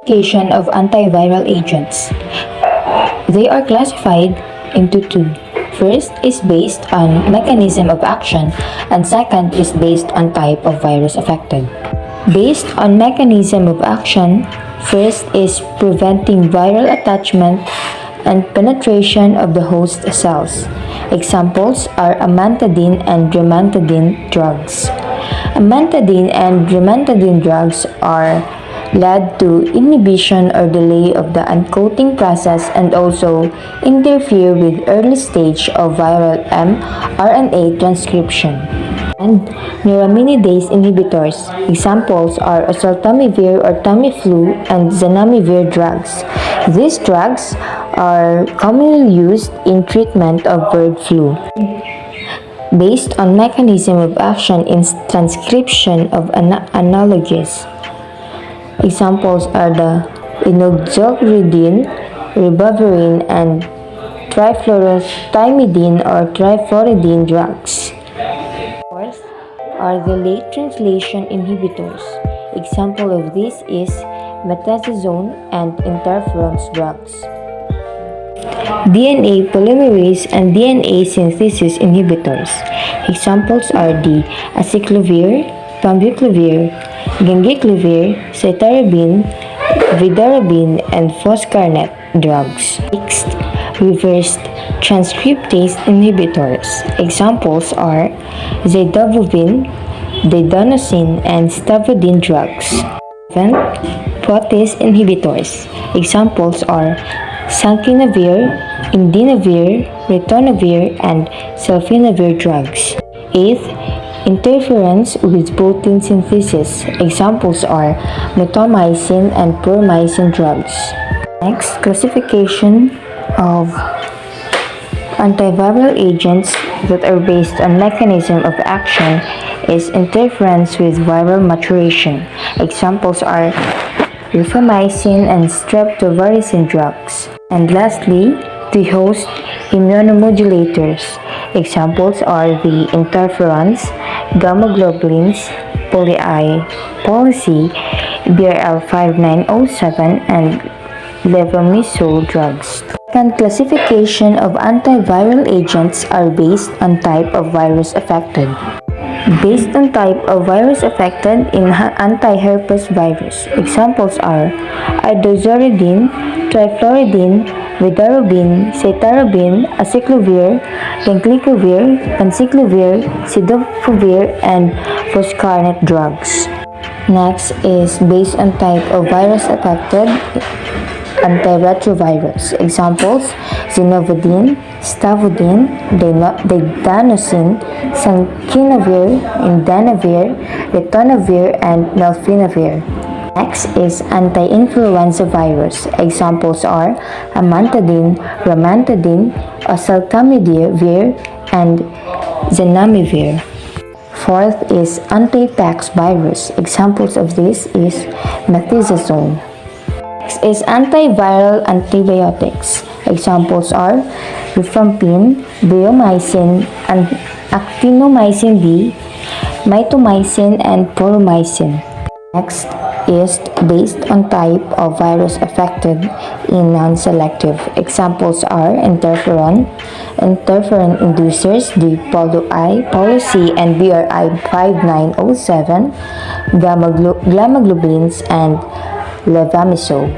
Classification of antiviral agents. They are classified into two. First is based on mechanism of action, and second is based on type of virus affected. Based on mechanism of action, first is preventing viral attachment and penetration of the host cells. Examples are amantadine and rimantadine drugs. Amantadine and rimantadine drugs are led to inhibition or delay of the uncoating process and also interfere with early stage of viral mRNA transcription. And neuraminidase inhibitors. Examples are oseltamivir or Tamiflu and zanamivir drugs. These drugs are commonly used in treatment of bird flu. Based on mechanism of action in transcription of analogues. Examples are the inoxaparin, ribavirin, and trifluorothymidine or trifluoridine drugs. Fourth are the late translation inhibitors. Example of this is metazazone and interference drugs. DNA polymerase and DNA synthesis inhibitors. Examples are the acyclovir, fambuclovir, gengiclovir, cytarabine, vidarabine, and foscarnet drugs. Next, reversed transcriptase inhibitors. Examples are zidovudine, didanosine, and stavudine drugs. 7. Protease inhibitors. Examples are salkinavir, indinavir, ritonavir, and sulfinavir drugs. 8. Interference with protein synthesis. Examples are metomycin and promycin drugs. Next, classification of antiviral agents that are based on mechanism of action is interference with viral maturation. Examples are rifamycin and streptoviricin drugs. And lastly, the host immunomodulators. Examples are the interferons, gamma globulins, poly-C, BRL5907, and levamisole drugs. Second, classification of antiviral agents are based on type of virus affected. Based on type of virus affected in anti-herpes virus. Examples are idoxuridine, trifluoridine, vidarabine, cytarabine, acyclovir, ganciclovir, panciclovir, cidofovir, and foscarnet drugs. Next is based on type of virus affected antiretrovirus. Examples: zinovudine, stavudine, didanosine, sankinavir, imdanavir, ritonavir, and melphinavir. Next is anti-influenza virus. Examples are amantadine, rimantadine, oseltamivir, and zanamivir. Fourth is anti-pax virus. Examples of this is metazazone. Next is antiviral antibiotics. Examples are rifampin, bleomycin, and actinomycin B, mitomycin, and poromycin. Next is based on type of virus affected in non-selective. Examples are interferon inducers, the poly-C and BRI5907, gamma globulins, and levamisole.